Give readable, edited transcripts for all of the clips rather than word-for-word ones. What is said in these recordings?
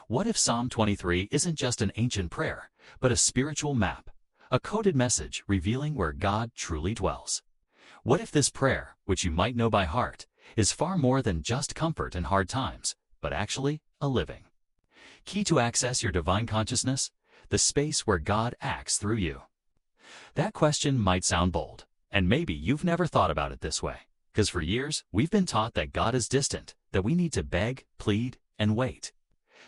What if Psalm 23 isn't just an ancient prayer, but a spiritual map, a coded message revealing where God truly dwells? What if this prayer, which you might know by heart, is far more than just comfort in hard times, but actually a living key to access your divine consciousness, the space where God acts through you? That question might sound bold, and maybe you've never thought about it this way, because for years we've been taught that God is distant, that we need to beg, plead, and wait.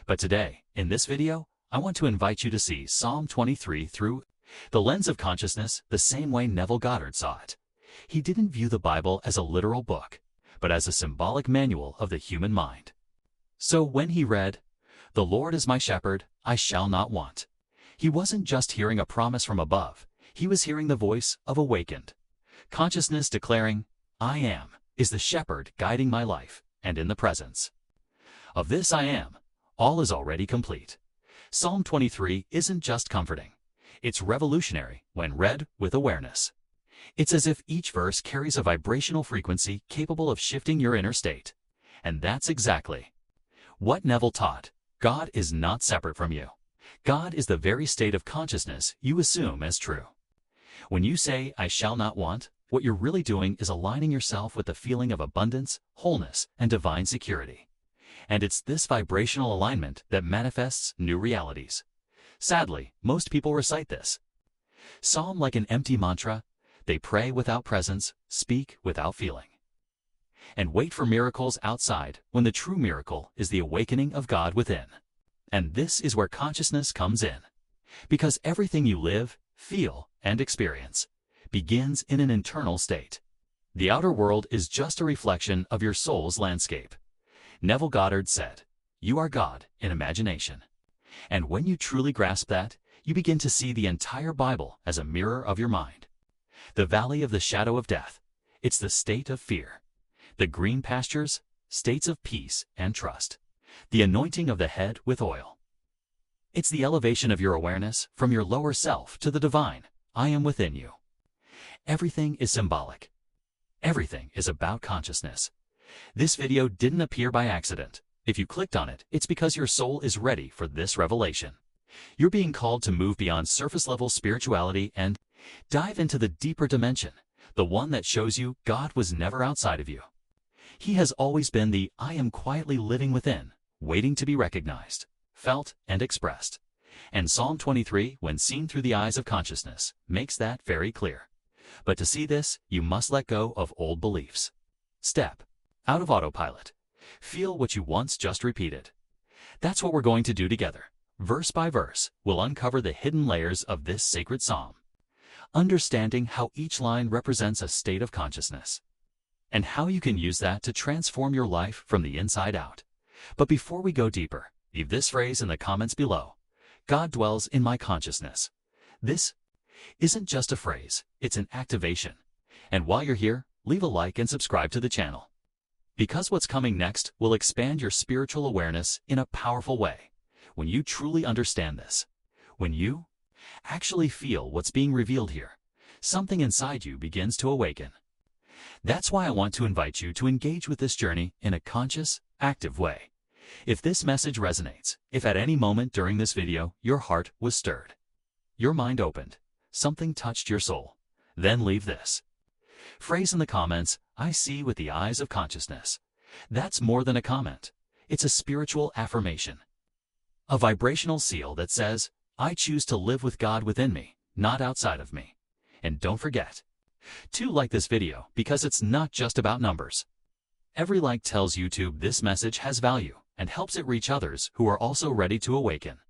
But today, in this video, I want to invite you to see Psalm 23 through the lens of consciousness the same way Neville Goddard saw it. He didn't view the Bible as a literal book, but as a symbolic manual of the human mind. So when he read, "The Lord is my shepherd, I shall not want," he wasn't just hearing a promise from above, he was hearing the voice of awakened consciousness declaring, "I am, is the shepherd guiding my life, and in the presence of this I am, all is already complete." Psalm 23 isn't just comforting, it's revolutionary when read with awareness. It's as if each verse carries a vibrational frequency capable of shifting your inner state. And that's exactly what Neville taught. God is not separate from you. God is the very state of consciousness you assume as true. When you say, "I shall not want," what you're really doing is aligning yourself with the feeling of abundance, wholeness, and divine security. And it's this vibrational alignment that manifests new realities. Sadly, most people recite this psalm like an empty mantra. They pray without presence, speak without feeling, and wait for miracles outside when the true miracle is the awakening of God within. And this is where consciousness comes in. Because everything you live, feel, and experience begins in an internal state. The outer world is just a reflection of your soul's landscape. Neville Goddard said, "You are God in imagination." And when you truly grasp that, you begin to see the entire Bible as a mirror of your mind. The valley of the shadow of death, it's the state of fear. The green pastures, states of peace and trust. The anointing of the head with oil, it's the elevation of your awareness from your lower self to the divine, "I am within you." Everything is symbolic. Everything is about consciousness. This video didn't appear by accident. If you clicked on it, it's because your soul is ready for this revelation. You're being called to move beyond surface-level spirituality and dive into the deeper dimension, the one that shows you God was never outside of you. He has always been the "I am quietly living within," waiting to be recognized, felt, and expressed. And Psalm 23, when seen through the eyes of consciousness, makes that very clear. But to see this, you must let go of old beliefs. Step out of autopilot. Feel what you once just repeated. That's what we're going to do together. Verse by verse, we'll uncover the hidden layers of this sacred psalm, understanding how each line represents a state of consciousness, and how you can use that to transform your life from the inside out. But before we go deeper, leave this phrase in the comments below: "God dwells in my consciousness." This isn't just a phrase, it's an activation. And while you're here, leave a like and subscribe to the channel, because what's coming next will expand your spiritual awareness in a powerful way. When you truly understand this, when you actually feel what's being revealed here, something inside you begins to awaken. That's why I want to invite you to engage with this journey in a conscious, active way. If this message resonates, if at any moment during this video your heart was stirred, your mind opened, something touched your soul, then leave this phrase in the comments: "I see with the eyes of consciousness." That's more than a comment. It's a spiritual affirmation, a vibrational seal that says, "I choose to live with God within me, not outside of me." And don't forget to like this video, because it's not just about numbers. Every like tells YouTube this message has value and helps it reach others who are also ready to awaken.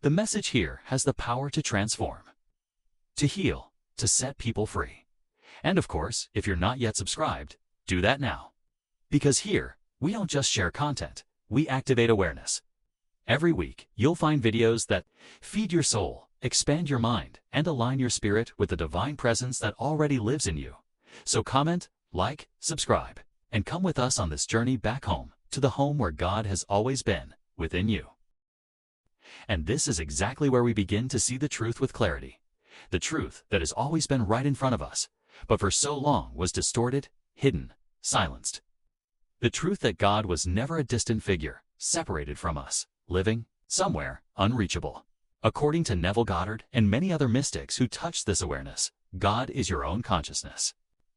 The message here has the power to transform, to heal, to set people free. And of course, if you're not yet subscribed, do that now. Because here, we don't just share content, we activate awareness. Every week, you'll find videos that feed your soul, expand your mind, and align your spirit with the divine presence that already lives in you. So comment, like, subscribe, and come with us on this journey back home, to the home where God has always been, within you. And this is exactly where we begin to see the truth with clarity. The truth that has always been right in front of us, but for so long was distorted, hidden, silenced. The truth that God was never a distant figure, separated from us, living somewhere unreachable. According to Neville Goddard and many other mystics who touched this awareness, God is your own consciousness.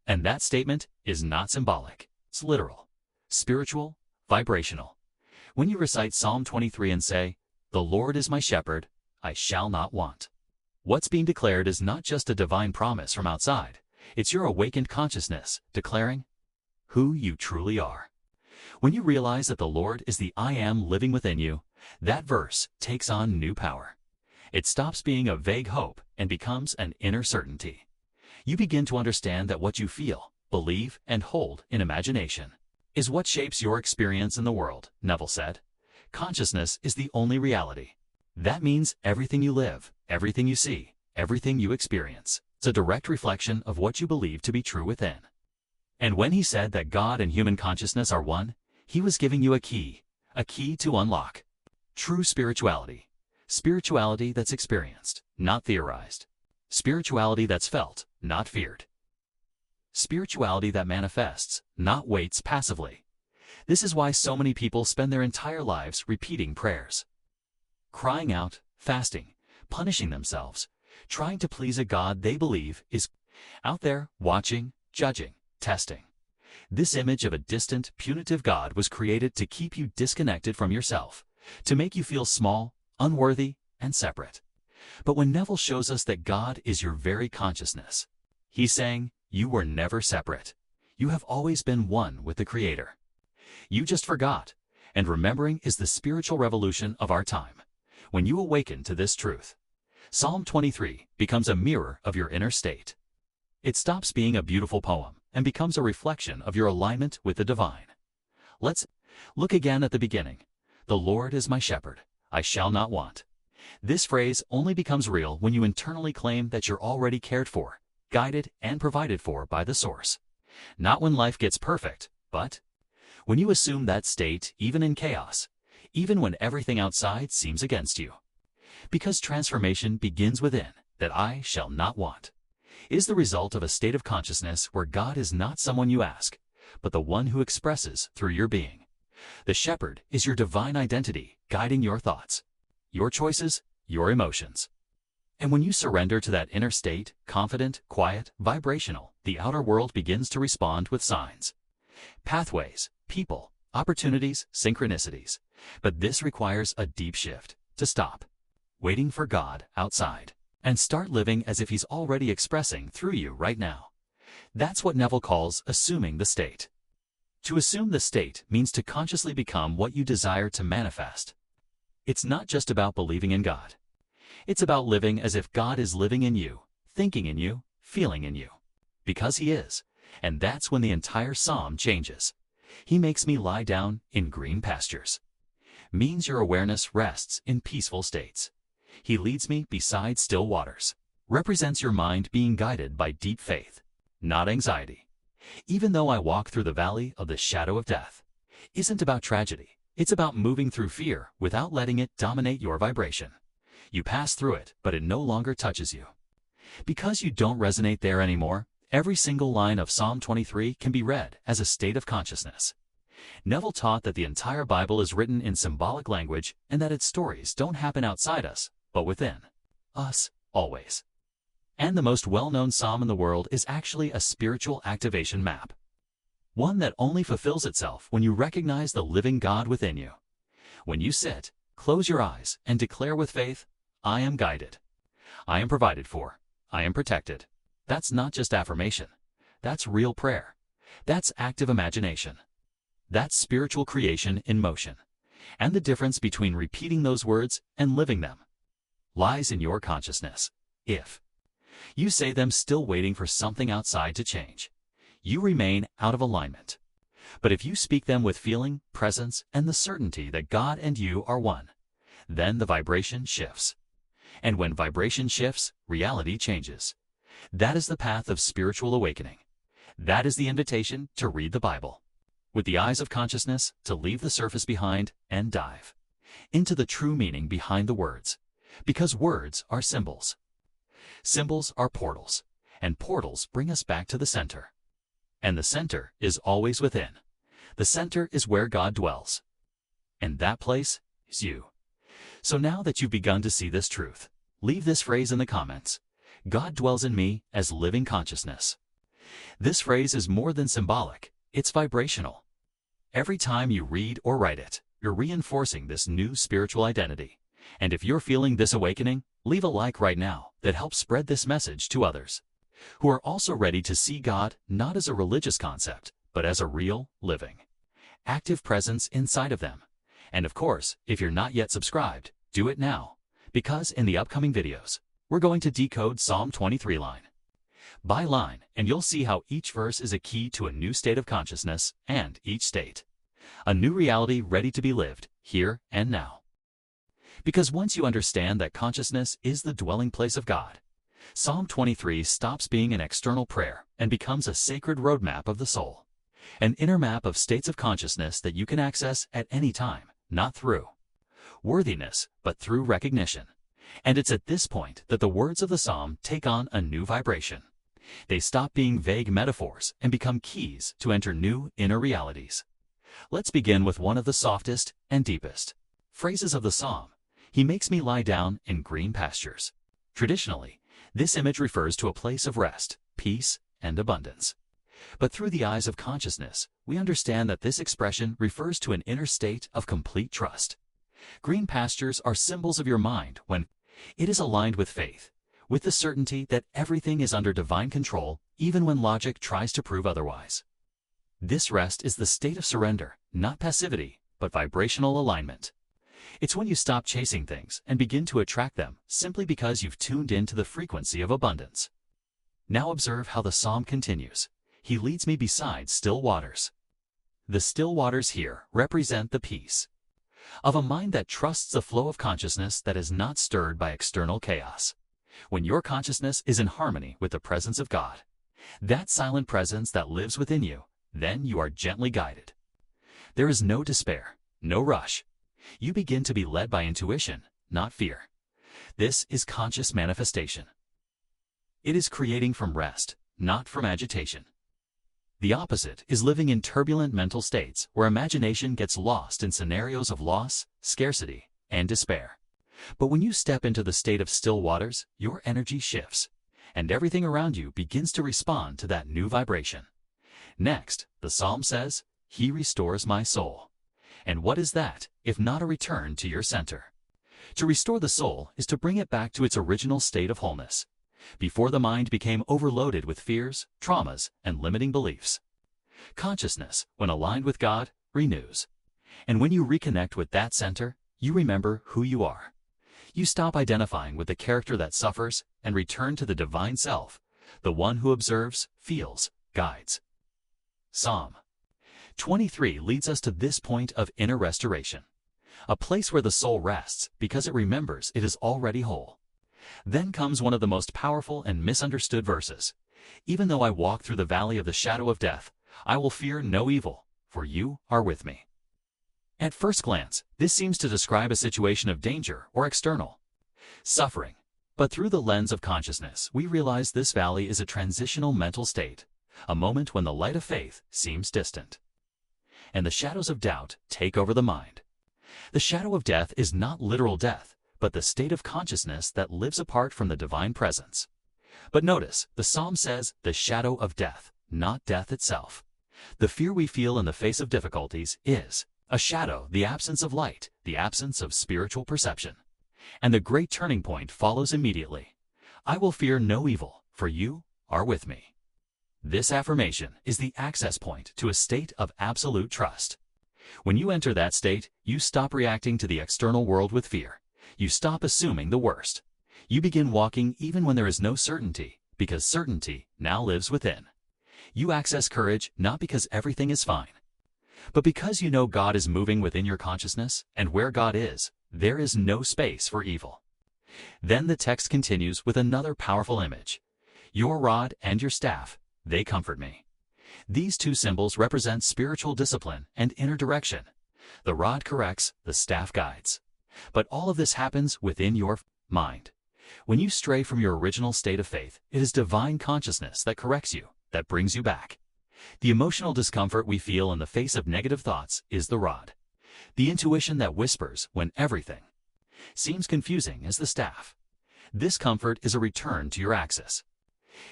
And that statement is not symbolic. It's literal, spiritual, vibrational. When you recite Psalm 23 and say, "The Lord is my shepherd, I shall not want," what's being declared is not just a divine promise from outside. It's your awakened consciousness declaring who you truly are. When you realize that the Lord is the I Am living within you, that verse takes on new power. It stops being a vague hope and becomes an inner certainty. You begin to understand that what you feel, believe, and hold in imagination is what shapes your experience in the world, Neville said. Consciousness is the only reality. That means everything you live, everything you see, everything you experience, it's a direct reflection of what you believe to be true within. And when he said that God and human consciousness are one, he was giving you a key to unlock true spirituality. Spirituality that's experienced, not theorized. Spirituality that's felt, not feared. Spirituality that manifests, not waits passively. This is why so many people spend their entire lives repeating prayers, crying out, fasting, punishing themselves, trying to please a God they believe is out there, watching, judging, testing. This image of a distant, punitive God was created to keep you disconnected from yourself, to make you feel small, unworthy, and separate. But when Neville shows us that God is your very consciousness, he's saying, you were never separate. You have always been one with the Creator. You just forgot, and remembering is the spiritual revolution of our time. When you awaken to this truth, Psalm 23 becomes a mirror of your inner state. It stops being a beautiful poem and becomes a reflection of your alignment with the divine. Let's look again at the beginning. The Lord is my shepherd, I shall not want. This phrase only becomes real when you internally claim that you're already cared for, guided, and provided for by the source. Not when life gets perfect, but when you assume that state even in chaos, even when everything outside seems against you. Because transformation begins within, that I shall not want is the result of a state of consciousness where God is not someone you ask, but the one who expresses through your being. The shepherd is your divine identity, guiding your thoughts, your choices, your emotions. And when you surrender to that inner state, confident, quiet, vibrational, the outer world begins to respond with signs, pathways, people, opportunities, synchronicities. But this requires a deep shift, to stop waiting for God outside and start living as if he's already expressing through you right now. That's what Neville calls assuming the state. To assume the state means to consciously become what you desire to manifest. It's not just about believing in God. It's about living as if God is living in you, thinking in you, feeling in you. Because he is. And that's when the entire psalm changes. He makes me lie down in green pastures. Means your awareness rests in peaceful states. He leads me beside still waters. Represents your mind being guided by deep faith, not anxiety. Even though I walk through the valley of the shadow of death, isn't about tragedy. It's about moving through fear without letting it dominate your vibration. You pass through it, but it no longer touches you. Because you don't resonate there anymore, every single line of Psalm 23 can be read as a state of consciousness. Neville taught that the entire Bible is written in symbolic language and that its stories don't happen outside us, but within us, always. And the most well-known psalm in the world is actually a spiritual activation map. One that only fulfills itself when you recognize the living God within you. When you sit, close your eyes, and declare with faith, I am guided. I am provided for. I am protected. That's not just affirmation. That's real prayer. That's active imagination. That's spiritual creation in motion. And the difference between repeating those words and living them lies in your consciousness. If you say them still waiting for something outside to change, you remain out of alignment. But if you speak them with feeling, presence, and the certainty that God and you are one, then the vibration shifts. And when vibration shifts, reality changes. That is the path of spiritual awakening. That is the invitation to read the Bible with the eyes of consciousness, to leave the surface behind and dive into the true meaning behind the words. Because words are symbols. Symbols are portals, and portals bring us back to the center. And the center is always within. The center is where God dwells. And that place is you. So now that you've begun to see this truth, leave this phrase in the comments. God dwells in me as living consciousness. This phrase is more than symbolic, it's vibrational. Every time you read or write it, you're reinforcing this new spiritual identity. And if you're feeling this awakening, leave a like right now that helps spread this message to others who are also ready to see God not as a religious concept, but as a real, living, active presence inside of them. And of course, if you're not yet subscribed, do it now, because in the upcoming videos, we're going to decode Psalm 23 line by line, and you'll see how each verse is a key to a new state of consciousness, and each state, a new reality ready to be lived here and now. Because once you understand that consciousness is the dwelling place of God, Psalm 23 stops being an external prayer and becomes a sacred roadmap of the soul, an inner map of states of consciousness that you can access at any time, not through worthiness, but through recognition. And it's at this point that the words of the psalm take on a new vibration. They stop being vague metaphors and become keys to enter new inner realities. Let's begin with one of the softest and deepest phrases of the psalm. He makes me lie down in green pastures. Traditionally, this image refers to a place of rest, peace, and abundance. But through the eyes of consciousness, we understand that this expression refers to an inner state of complete trust. Green pastures are symbols of your mind when it is aligned with faith, with the certainty that everything is under divine control, even when logic tries to prove otherwise. This rest is the state of surrender, not passivity, but vibrational alignment. It's when you stop chasing things and begin to attract them simply because you've tuned into the frequency of abundance. Now observe how the psalm continues. He leads me beside still waters. The still waters here represent the peace of a mind that trusts the flow of consciousness that is not stirred by external chaos. When your consciousness is in harmony with the presence of God, that silent presence that lives within you, then you are gently guided. There is no despair, no rush. You begin to be led by intuition, not fear. This is conscious manifestation. It is creating from rest, not from agitation. The opposite is living in turbulent mental states where imagination gets lost in scenarios of loss, scarcity, and despair. But when you step into the state of still waters, your energy shifts, and everything around you begins to respond to that new vibration. Next, the psalm says, He restores my soul. And what is that, if not a return to your center? To restore the soul is to bring it back to its original state of wholeness, before the mind became overloaded with fears, traumas, and limiting beliefs. Consciousness, when aligned with God, renews. And when you reconnect with that center, you remember who you are. You stop identifying with the character that suffers and return to the divine self, the one who observes, feels, guides. Psalm 23 leads us to this point of inner restoration, a place where the soul rests because it remembers it is already whole. Then comes one of the most powerful and misunderstood verses. Even though I walk through the valley of the shadow of death, I will fear no evil, for you are with me. At first glance, this seems to describe a situation of danger or external suffering. But through the lens of consciousness, we realize this valley is a transitional mental state, a moment when the light of faith seems distant, and the shadows of doubt take over the mind. The shadow of death is not literal death, but the state of consciousness that lives apart from the divine presence. But notice, the psalm says the shadow of death, not death itself. The fear we feel in the face of difficulties is a shadow, the absence of light, the absence of spiritual perception. And the great turning point follows immediately. I will fear no evil, for you are with me. This affirmation is the access point to a state of absolute trust. When you enter that state, you stop reacting to the external world with fear. You stop assuming the worst. You begin walking even when there is no certainty, because certainty now lives within. You access courage not because everything is fine, but because you know God is moving within your consciousness, and where God is, there is no space for evil. Then the text continues with another powerful image. Your rod and your staff, they comfort me. These two symbols represent spiritual discipline and inner direction. The rod corrects, the staff guides. But all of this happens within your mind. When you stray from your original state of faith, it is divine consciousness that corrects you, that brings you back. The emotional discomfort we feel in the face of negative thoughts is the rod. The intuition that whispers when everything Seems confusing as the staff. This comfort is a return to your axis.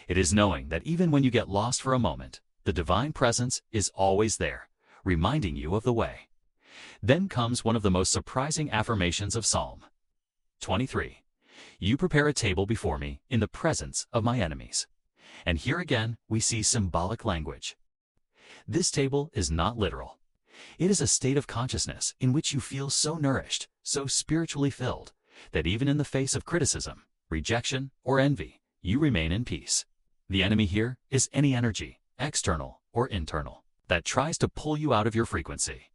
It is knowing that even when you get lost for a moment, the divine presence is always there, reminding you of the way. Then comes one of the most surprising affirmations of Psalm 23. You prepare a table before me in the presence of my enemies. And here again we see symbolic language. This table is not literal. It is a state of consciousness in which you feel so nourished, so spiritually filled, that even in the face of criticism, rejection, or envy, you remain in peace. The enemy here is any energy, external or internal, that tries to pull you out of your frequency.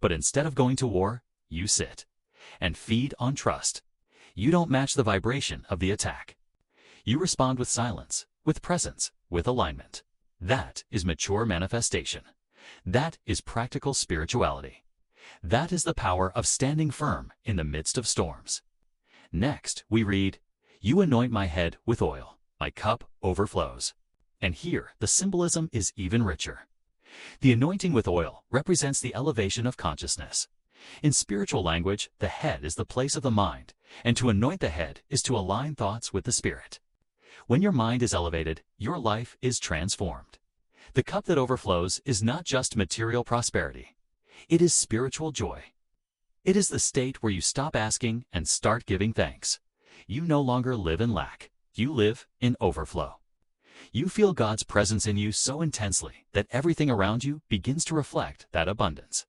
But instead of going to war, you sit and feed on trust. You don't match the vibration of the attack. You respond with silence, with presence, with alignment. That is mature manifestation. That is practical spirituality. That is the power of standing firm in the midst of storms. Next, we read, You anoint my head with oil, my cup overflows. And here, the symbolism is even richer. The anointing with oil represents the elevation of consciousness. In spiritual language, the head is the place of the mind, and to anoint the head is to align thoughts with the spirit. When your mind is elevated, your life is transformed. The cup that overflows is not just material prosperity. It is spiritual joy. It is the state where you stop asking and start giving thanks. You no longer live in lack. You live in overflow. You feel God's presence in you so intensely that everything around you begins to reflect that abundance.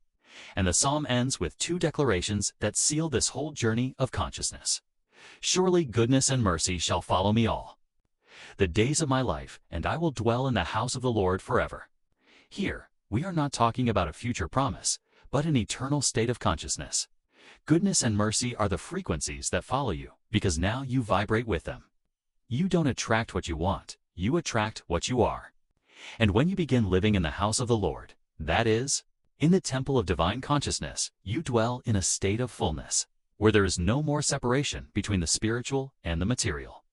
And the psalm ends with two declarations that seal this whole journey of consciousness. Surely goodness and mercy shall follow me all the days of my life, and I will dwell in the house of the Lord forever. Here, we are not talking about a future promise, but an eternal state of consciousness. Goodness and mercy are the frequencies that follow you, because now you vibrate with them. You don't attract what you want, you attract what you are. And when you begin living in the house of the Lord, that is, in the temple of divine consciousness, you dwell in a state of fullness, where there is no more separation between the spiritual and the material.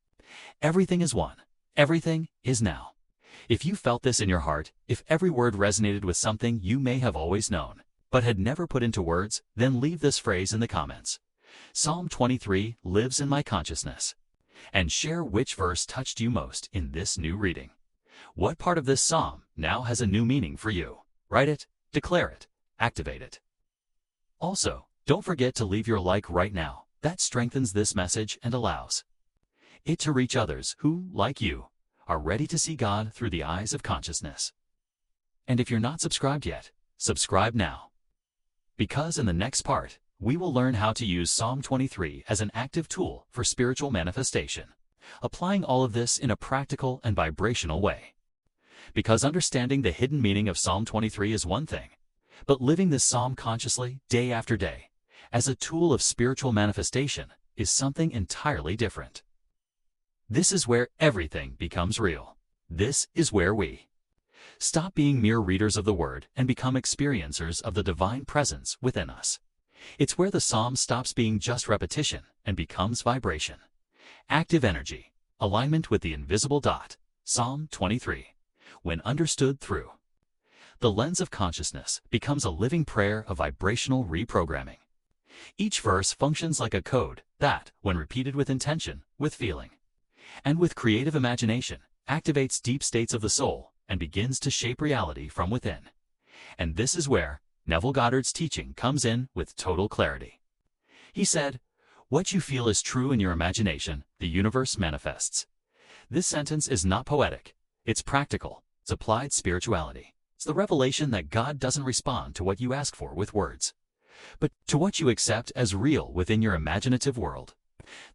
Everything is one. Everything is now. If you felt this in your heart, if every word resonated with something you may have always known, but had never put into words, then leave this phrase in the comments. Psalm 23 lives in my consciousness. And share which verse touched you most in this new reading. What part of this psalm now has a new meaning for you? Write it, declare it, activate it. Also, don't forget to leave your like right now. That strengthens this message and allows it to reach others who, like you, are ready to see God through the eyes of consciousness. And if you're not subscribed yet, subscribe now. Because in the next part, we will learn how to use Psalm 23 as an active tool for spiritual manifestation, applying all of this in a practical and vibrational way. Because understanding the hidden meaning of Psalm 23 is one thing, but living this psalm consciously, day after day, as a tool of spiritual manifestation, is something entirely different. This is where everything becomes real. This is where we stop being mere readers of the Word and become experiencers of the divine presence within us. It's where the psalm stops being just repetition and becomes vibration. Active energy, alignment with the invisible dot. Psalm 23. When understood through the lens of consciousness, becomes a living prayer of vibrational reprogramming. Each verse functions like a code that, when repeated with intention, with feeling, and with creative imagination, activates deep states of the soul and begins to shape reality from within. And this is where Neville Goddard's teaching comes in with total clarity. He said, "What you feel is true in your imagination, the universe manifests." This sentence is not poetic. It's practical. It's applied spirituality. It's the revelation that God doesn't respond to what you ask for with words, but to what you accept as real within your imaginative world.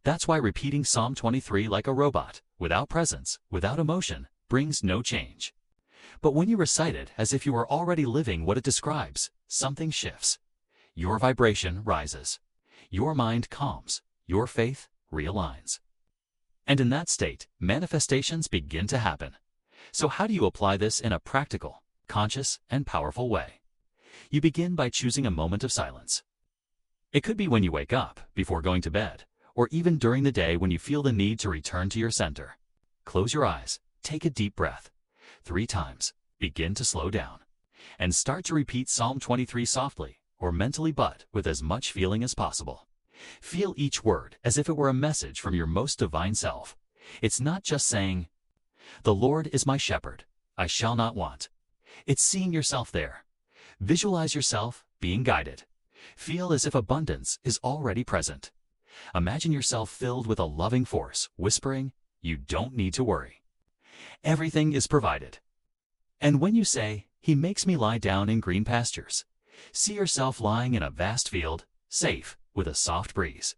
That's why repeating Psalm 23 like a robot, without presence, without emotion, brings no change. But when you recite it as if you are already living what it describes, something shifts. Your vibration rises. Your mind calms. Your faith realigns. And in that state, manifestations begin to happen. So how do you apply this in a practical, conscious, and powerful way? You begin by choosing a moment of silence. It could be when you wake up, before going to bed, or even during the day when you feel the need to return to your center. Close your eyes, take a deep breath. 3 times, begin to slow down, and start to repeat Psalm 23 softly or mentally, but with as much feeling as possible. Feel each word as if it were a message from your most divine self. It's not just saying, "The Lord is my shepherd, I shall not want." It's seeing yourself there. Visualize yourself being guided. Feel as if abundance is already present. Imagine yourself filled with a loving force, whispering, "You don't need to worry. Everything is provided." And when you say, "He makes me lie down in green pastures," see yourself lying in a vast field, safe, with a soft breeze,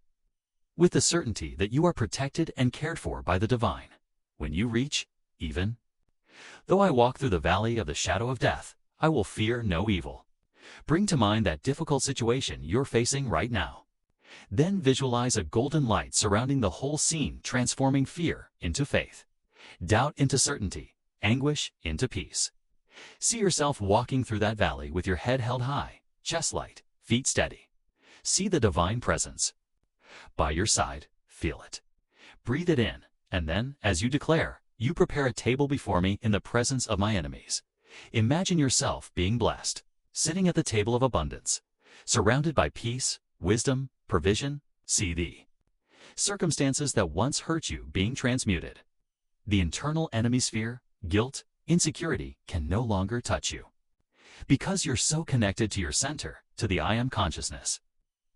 with the certainty that you are protected and cared for by the divine. When you reach, even, "Though I walk through the valley of the shadow of death, I will fear no evil." Bring to mind that difficult situation you're facing right now. Then visualize a golden light surrounding the whole scene, transforming fear into faith, doubt into certainty, anguish into peace. See yourself walking through that valley with your head held high, chest light, feet steady. See the divine presence by your side. Feel it. Breathe it in, and then, as you declare, "You prepare a table before me in the presence of my enemies." Imagine yourself being blessed, sitting at the table of abundance, surrounded by peace, wisdom, provision. See the circumstances that once hurt you being transmuted. The internal enemy sphere, guilt, insecurity, can no longer touch you, because you're so connected to your center, to the I Am consciousness,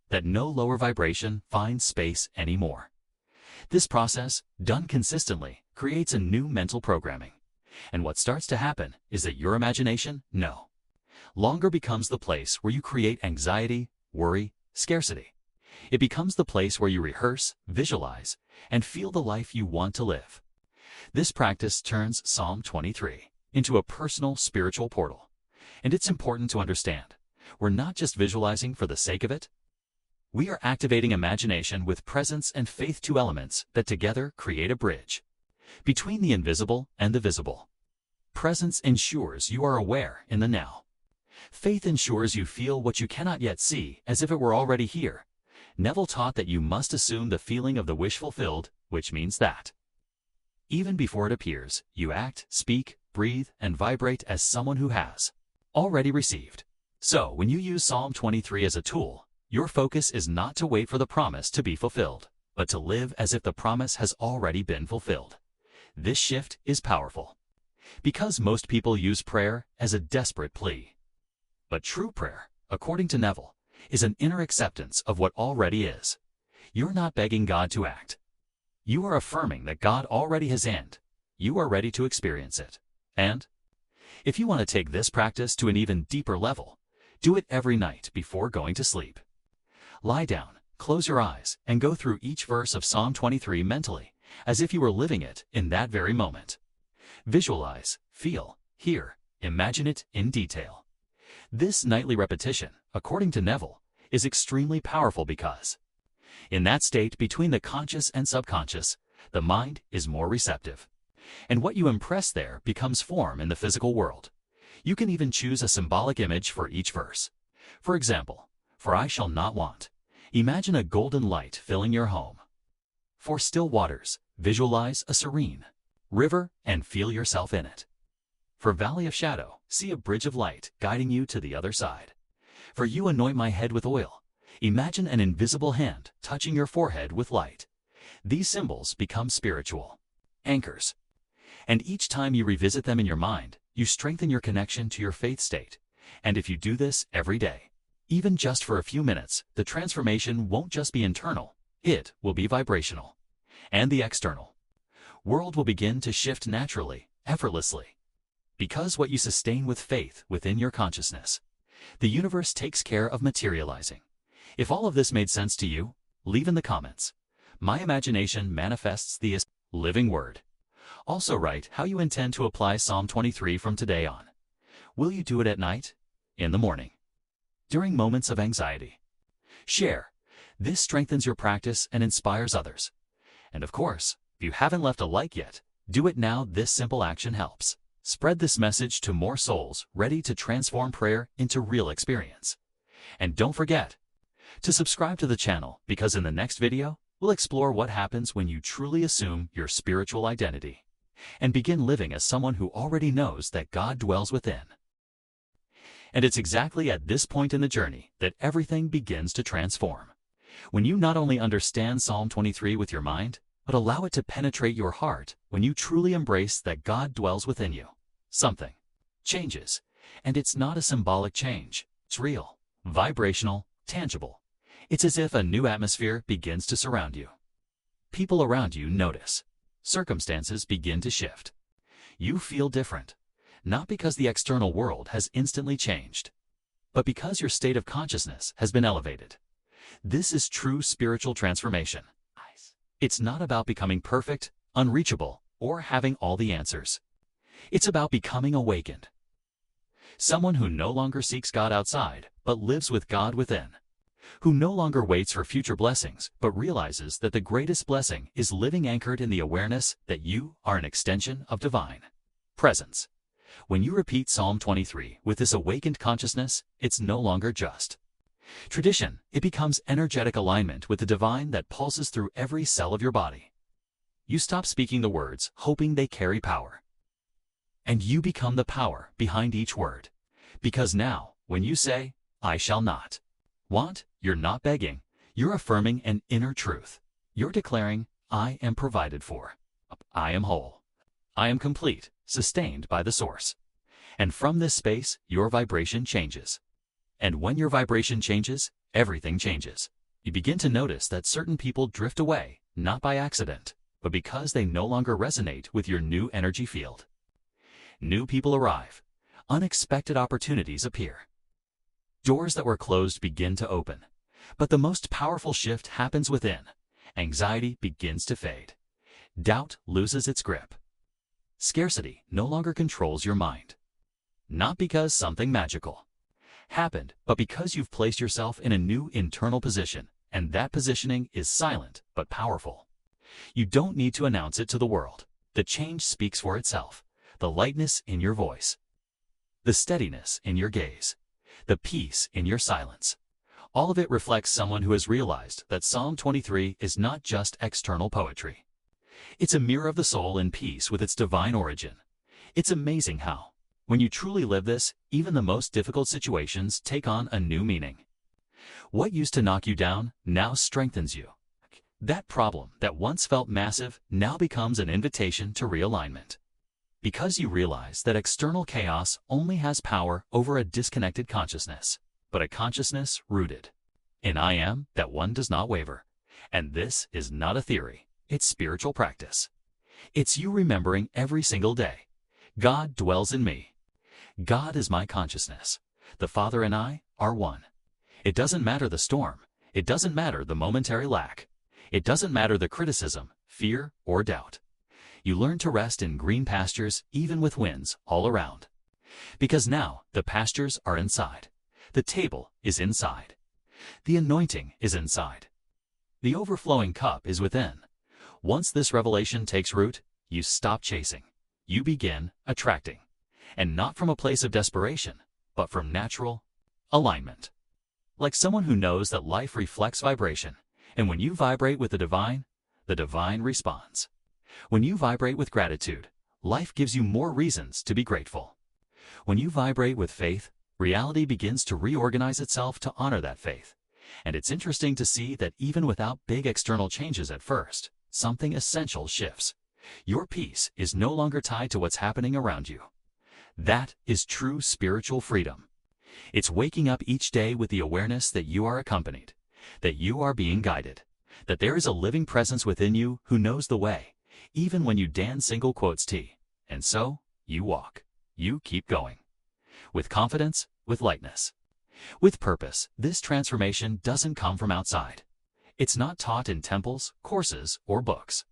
that no lower vibration finds space anymore. This process, done consistently, creates a new mental programming. And what starts to happen is that your imagination no longer becomes the place where you create anxiety, worry, scarcity. It becomes the place where you rehearse, visualize, and feel the life you want to live. This practice turns Psalm 23 into a personal spiritual portal. And it's important to understand, we're not just visualizing for the sake of it. We are activating imagination with presence and faith, two elements that together create a bridge between the invisible and the visible. Presence ensures you are aware in the now. Faith ensures you feel what you cannot yet see as if it were already here. Neville taught that you must assume the feeling of the wish fulfilled, which means that even before it appears, you act, speak, breathe, and vibrate as someone who has already received. So when you use Psalm 23 as a tool, your focus is not to wait for the promise to be fulfilled, but to live as if the promise has already been fulfilled. This shift is powerful, because most people use prayer as a desperate plea. But true prayer, according to Neville, is an inner acceptance of what already is. You're not begging God to act. You are affirming that God already has, and you are ready to experience it. And if you want to take this practice to an even deeper level, do it every night before going to sleep. Lie down, close your eyes, and go through each verse of Psalm 23 mentally, as if you were living it in that very moment. Visualize, feel, hear, imagine it in detail. This nightly repetition, according to Neville, is extremely powerful because in that state between the conscious and subconscious, the mind is more receptive. And what you impress there becomes form in the physical world. You can even choose a symbolic image for each verse. For example, for I shall not want, imagine a golden light filling your home. For still waters, visualize a serene river and feel yourself in it. For valley of shadow, see a bridge of light guiding you to the other side. For you anoint my head with oil, imagine an invisible hand touching your forehead with light. These symbols become spiritual anchors. And each time you revisit them in your mind, you strengthen your connection to your faith state. And if you do this every day, even just for a few minutes, the transformation won't just be internal, it will be vibrational. And the external world will begin to shift naturally, effortlessly. Because what you sustain with faith within your consciousness, the universe takes care of materializing. If all of this made sense to you, leave in the comments. My imagination manifests the living word. Also write how you intend to apply Psalm 23 from today on. Will you do it at night? In the morning? During moments of anxiety? Share. This strengthens your practice and inspires others. And of course, if you haven't left a like yet, do it now. This simple action helps spread this message to more souls ready to transform prayer into real experience. And don't forget to subscribe to the channel, because in the next video, we'll explore what happens when you truly assume your spiritual identity and begin living as someone who already knows that God dwells within. And it's exactly at this point in the journey that everything begins to transform. When you not only understand Psalm 23 with your mind, but allow it to penetrate your heart, when you truly embrace that God dwells within you, something changes. And it's not a symbolic change. It's real, vibrational, tangible. It's as if a new atmosphere begins to surround you. People around you notice. Circumstances begin to shift. You feel different, not because the external world has instantly changed, but because your state of consciousness has been elevated. This is true spiritual transformation. It's not about becoming perfect, unreachable, or having all the answers. It's about becoming awakened. Someone who no longer seeks God outside, but lives with God within. Who no longer waits for future blessings, but realizes that the greatest blessing is living anchored in the awareness that you are an extension of divine presence. When you repeat Psalm 23 with this awakened consciousness, it's no longer just tradition. It becomes energetic alignment with the divine that pulses through every cell of your body. You stop speaking the words, hoping they carry power. And you become the power behind each word. Because now, when you say, I shall not want, you're not begging. You're affirming an inner truth. You're declaring, I am provided for. I am whole. I am complete, sustained by the source. And from this space, your vibration changes. And when your vibration changes, everything changes. You begin to notice that certain people drift away, not by accident, but because they no longer resonate with your new energy field. New people arrive. Unexpected opportunities appear. Doors that were closed begin to open. But the most powerful shift happens within. Anxiety begins to fade. Doubt loses its grip. Scarcity no longer controls your mind. Not because something magical happened, but because you've placed yourself in a new internal position, and that positioning is silent but powerful. You don't need to announce it to the world. The change speaks for itself. The lightness in your voice, the steadiness in your gaze, the peace in your silence. All of it reflects someone who has realized that Psalm 23 is not just external poetry. It's a mirror of the soul in peace with its divine origin. It's amazing how, when you truly live this, even the most difficult situations take on a new meaning. What used to knock you down now strengthens you. That problem that once felt massive now becomes an invitation to realignment. Because you realize that external chaos only has power over a disconnected consciousness, but a consciousness rooted in I am that one does not waver. And this is not a theory, it's spiritual practice. It's you remembering every single day, God dwells in me. God is my consciousness. The Father and I are one. It doesn't matter the storm. It doesn't matter the momentary lack. It doesn't matter the criticism, fear, or doubt. You learn to rest in green pastures even with winds all around. Because now the pastures are inside. The table is inside. The anointing is inside. The overflowing cup is within. Once this revelation takes root, you stop chasing. You begin attracting. And not from a place of desperation, but from natural alignment. Like someone who knows that life reflects vibration. And when you vibrate with the divine responds. When you vibrate with gratitude, life gives you more reasons to be grateful. When you vibrate with faith, reality begins to reorganize itself to honor that faith. And it's interesting to see that even without big external changes at first, something essential shifts. Your peace is no longer tied to what's happening around you. That is true spiritual freedom. It's waking up each day with the awareness that you are accompanied, that you are being guided, that there is a living presence within you who knows the way, even when you dance single quotes T. And so, you walk. You keep going. With confidence, with lightness, with purpose. This transformation doesn't come from outside. It's not taught in temples, courses, or books.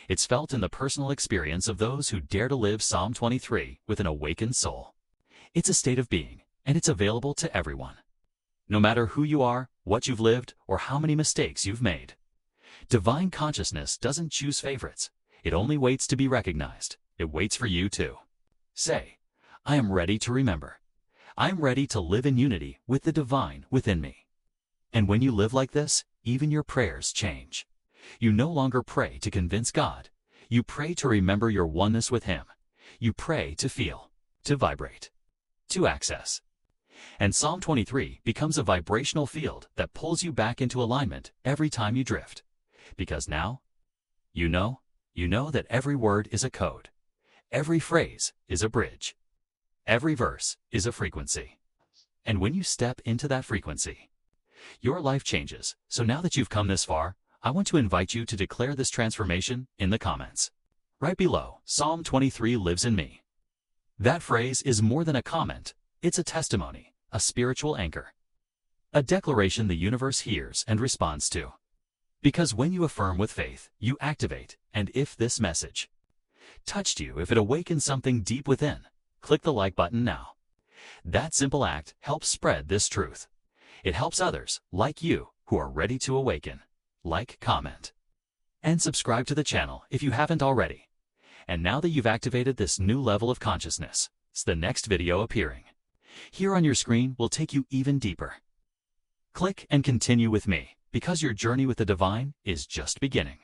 It's felt in the personal experience of those who dare to live Psalm 23 with an awakened soul. It's a state of being, and it's available to everyone. No matter who you are, what you've lived, or how many mistakes you've made. Divine consciousness doesn't choose favorites. It only waits to be recognized. It waits for you to say, I am ready to remember. I am ready to live in unity with the divine within me. And when you live like this, even your prayers change. You no longer pray to convince God. You pray to remember your oneness with Him. You pray to feel, to vibrate, to access. And Psalm 23 becomes a vibrational field that pulls you back into alignment every time you drift. Because now, you know that every word is a code. Every phrase is a bridge. Every verse is a frequency. And when you step into that frequency, your life changes. So now that you've come this far, I want to invite you to declare this transformation in the comments. Right below, Psalm 23 lives in me. That phrase is more than a comment. It's a testimony, a spiritual anchor, a declaration the universe hears and responds to. Because when you affirm with faith, you activate. And if this message touched you, if it awakens something deep within, click the like button now. That simple act helps spread this truth. It helps others, like you, who are ready to awaken. Like, comment, and subscribe to the channel if you haven't already. And now that you've activated this new level of consciousness, the next video appearing here on your screen will take you even deeper. Click and continue with me, because your journey with the divine is just beginning.